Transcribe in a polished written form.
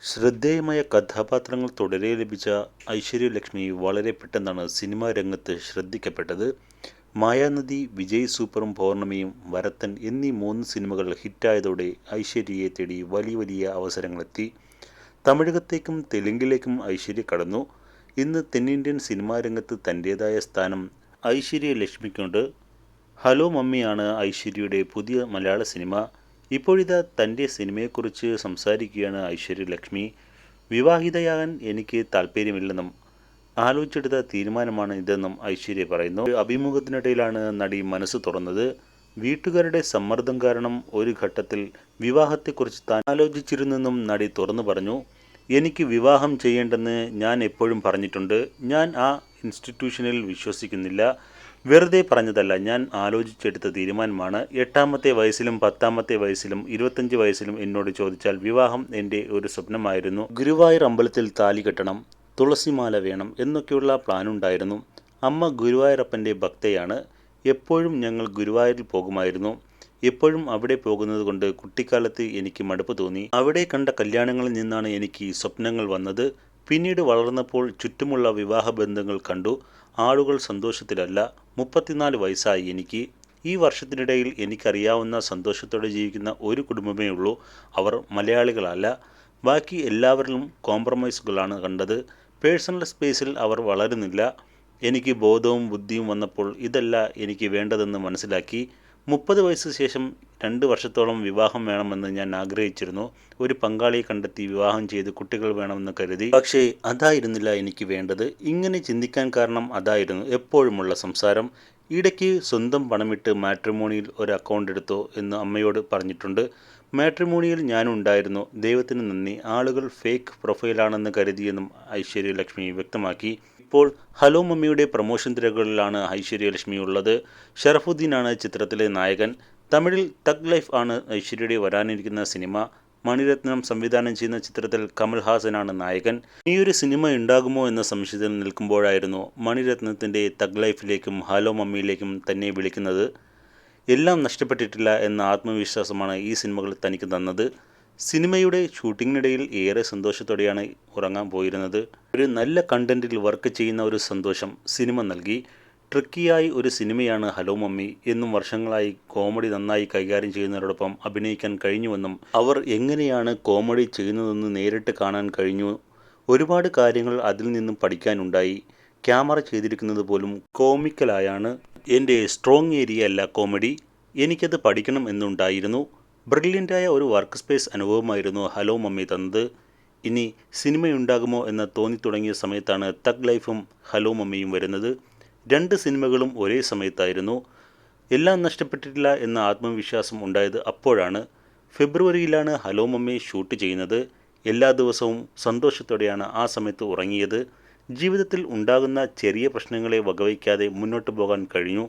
ശ്രദ്ധേയമായ കഥാപാത്രങ്ങൾ തുടരെ ലഭിച്ച ഐശ്വര്യലക്ഷ്മി വളരെ പെട്ടെന്നാണ് സിനിമാ രംഗത്ത് ശ്രദ്ധിക്കപ്പെട്ടത്. മായാനദി, വിജയ് സൂപ്പറും പൗർണമിയും, വരത്തൻ എന്നീ 3 സിനിമകൾ ഹിറ്റായതോടെ ഐശ്വര്യയെ തേടി വലിയ വലിയ അവസരങ്ങളെത്തി. തമിഴകത്തേക്കും തെലുങ്കിലേക്കും ഐശ്വര്യ കടന്നു. ഇന്ന് തെന്നിന്ത്യൻ സിനിമാ രംഗത്ത് തൻ്റേതായ സ്ഥാനം ഐശ്വര്യലക്ഷ്മിക്കുണ്ട്. ഹലോ മമ്മിയാണ് ഐശ്വര്യയുടെ പുതിയ മലയാള സിനിമ. ഇപ്പോഴിതാ തൻ്റെ സിനിമയെക്കുറിച്ച് സംസാരിക്കുകയാണ് ഐശ്വര്യലക്ഷ്മി. വിവാഹിതയാകാൻ എനിക്ക് താല്പര്യമില്ലെന്നും ആലോചിച്ചെടുത്ത തീരുമാനമാണ് ഇതെന്നും ഐശ്വര്യ പറയുന്നു. ഒരു അഭിമുഖത്തിനിടയിലാണ് നടി മനസ്സ് തുറന്നത്. വീട്ടുകാരുടെ സമ്മർദ്ദം കാരണം ഒരു ഘട്ടത്തിൽ വിവാഹത്തെക്കുറിച്ച് താൻ ആലോചിച്ചിരുന്നെന്നും നടി തുറന്നു പറഞ്ഞു. എനിക്ക് വിവാഹം ചെയ്യേണ്ടെന്ന് ഞാൻ എപ്പോഴും പറഞ്ഞിട്ടുണ്ട്. ഞാൻ ആ ഇൻസ്റ്റിറ്റ്യൂഷനിൽ വിശ്വസിക്കുന്നില്ല. വെറുതെ പറഞ്ഞതല്ല, ഞാൻ ആലോചിച്ചെടുത്ത തീരുമാനമാണ്. 8ാമത്തെ വയസ്സിലും 10ാമത്തെ വയസ്സിലും 25 വയസ്സിലും എന്നോട് ചോദിച്ചാൽ വിവാഹം എൻ്റെ ഒരു സ്വപ്നമായിരുന്നു. ഗുരുവായൂർ അമ്പലത്തിൽ താലി കെട്ടണം, തുളസിമാല വേണം എന്നൊക്കെയുള്ള പ്ലാനുണ്ടായിരുന്നു. അമ്മ ഗുരുവായൂരപ്പൻ്റെ ഭക്തയാണ്. എപ്പോഴും ഞങ്ങൾ ഗുരുവായൂരിൽ പോകുമായിരുന്നു. എപ്പോഴും അവിടെ പോകുന്നത് കൊണ്ട് കുട്ടിക്കാലത്ത് എനിക്ക് മടുപ്പ് തോന്നി. അവിടെ കണ്ട കല്യാണങ്ങളിൽ നിന്നാണ് എനിക്ക് സ്വപ്നങ്ങൾ വന്നത്. പിന്നീട് വളർന്നപ്പോൾ ചുറ്റുമുള്ള വിവാഹബന്ധങ്ങൾ കണ്ടു. ആളുകൾ സന്തോഷത്തിലല്ല. 34 വയസ്സായി എനിക്ക്. ഈ വർഷത്തിനിടയിൽ എനിക്കറിയാവുന്ന സന്തോഷത്തോടെ ജീവിക്കുന്ന ഒരു കുടുംബമേ ഉള്ളൂ. അവർ മലയാളികളല്ല. ബാക്കി എല്ലാവരിലും കോംപ്രമൈസുകളാണ് കണ്ടത്. പേഴ്സണൽ സ്പേസിൽ അവർ വളരുന്നില്ല. എനിക്ക് ബോധവും ബുദ്ധിയും വന്നപ്പോൾ ഇതല്ല എനിക്ക് വേണ്ടതെന്ന് മനസ്സിലാക്കി. 30 വയസ്സ് ശേഷം 2 വർഷത്തോളം വിവാഹം വേണമെന്ന് ഞാൻ ആഗ്രഹിച്ചിരുന്നു. ഒരു പങ്കാളിയെ കണ്ടെത്തി വിവാഹം ചെയ്ത് കുട്ടികൾ വേണമെന്ന് കരുതി. പക്ഷേ അതായിരുന്നില്ല എനിക്ക് വേണ്ടത്. ഇങ്ങനെ ചിന്തിക്കാൻ കാരണം അതായിരുന്നു എപ്പോഴുമുള്ള സംസാരം. ഇടയ്ക്ക് സ്വന്തം പണമിട്ട് മാട്രിമോണിയിൽ ഒരു അക്കൗണ്ട് എടുത്തോ എന്ന് അമ്മയോട് പറഞ്ഞിട്ടുണ്ട്. മാട്രിമോണിയിൽ ഞാനുണ്ടായിരുന്നു. ദൈവത്തിന് നന്ദി. ആളുകൾ ഫേക്ക് പ്രൊഫൈലാണെന്ന് കരുതിയെന്നും ഐശ്വര്യലക്ഷ്മി വ്യക്തമാക്കി. ഇപ്പോൾ ഹലോ മമ്മിയുടെ പ്രൊമോഷൻ തിരക്കുകളിലാണ് ഐശ്വര്യലക്ഷ്മി ഉള്ളത്. ഷറഫുദ്ദീനാണ് ചിത്രത്തിലെ നായകൻ. തമിഴിൽ തഗ് ലൈഫ് ആണ് ഐശ്വര്യയുടെ വരാനിരിക്കുന്ന സിനിമ. മണിരത്നം സംവിധാനം ചെയ്യുന്ന ചിത്രത്തിൽ കമൽഹാസനാണ് നായകൻ. ഇനിയൊരു സിനിമ ഉണ്ടാകുമോ എന്ന സംശയത്തിൽ നിൽക്കുമ്പോഴായിരുന്നു മണിരത്നത്തിൻ്റെ തഗ് ലൈഫിലേക്കും ഹലോ മമ്മിയിലേക്കും തന്നെ വിളിക്കുന്നത്. എല്ലാം നഷ്ടപ്പെട്ടിട്ടില്ല എന്ന ആത്മവിശ്വാസമാണ് ഈ സിനിമകൾ തനിക്ക് തന്നത്. സിനിമയുടെ ഷൂട്ടിങ്ങിനിടയിൽ ഏറെ സന്തോഷത്തോടെയാണ് ഉറങ്ങാൻ പോയിരുന്നത്. ഒരു നല്ല കണ്ടന്റിൽ വർക്ക് ചെയ്യുന്ന ഒരു സന്തോഷം സിനിമ നൽകി. ട്രിക്കിയായി ഒരു സിനിമയാണ് ഹലോ മമ്മി എന്നും വർഷങ്ങളായി കോമഡി നന്നായി കൈകാര്യം ചെയ്യുന്നവരോടൊപ്പം അഭിനയിക്കാൻ കഴിഞ്ഞുവെന്നും അവർ എങ്ങനെയാണ് കോമഡി ചെയ്യുന്നതെന്ന് നേരിട്ട് കാണാൻ കഴിഞ്ഞു. ഒരുപാട് കാര്യങ്ങൾ അതിൽ നിന്നും പഠിക്കാനുണ്ടായി. ക്യാമറ ചെയ്തിരിക്കുന്നത് പോലും കോമിക്കലായാണ്. എൻ്റെ സ്ട്രോങ് ഏരിയ അല്ല കോമഡി. എനിക്കത് പഠിക്കണം എന്നുണ്ടായിരുന്നു. ബ്രില്യൻ്റായ ഒരു വർക്ക് സ്പേസ് അനുഭവമായിരുന്നു ഹലോ മമ്മി തന്നത്. ഇനി സിനിമയുണ്ടാകുമോ എന്ന് തോന്നിത്തുടങ്ങിയ സമയത്താണ് തഗ് ലൈഫും ഹലോ മമ്മിയും വരുന്നത്. 2 സിനിമകളും ഒരേ സമയത്തായിരുന്നു. എല്ലാം നഷ്ടപ്പെട്ടിട്ടില്ല എന്ന ആത്മവിശ്വാസം ഉണ്ടായത് അപ്പോഴാണ്. ഫെബ്രുവരിയിലാണ് ഹലോ മമ്മി ഷൂട്ട് ചെയ്യുന്നത്. എല്ലാ ദിവസവും സന്തോഷത്തോടെയാണ് ആ സമയത്ത് ഉറങ്ങിയത്. ജീവിതത്തിൽ ഉണ്ടാകുന്ന ചെറിയ പ്രശ്നങ്ങളെ വകവയ്ക്കാതെ മുന്നോട്ട് പോകാൻ കഴിഞ്ഞു.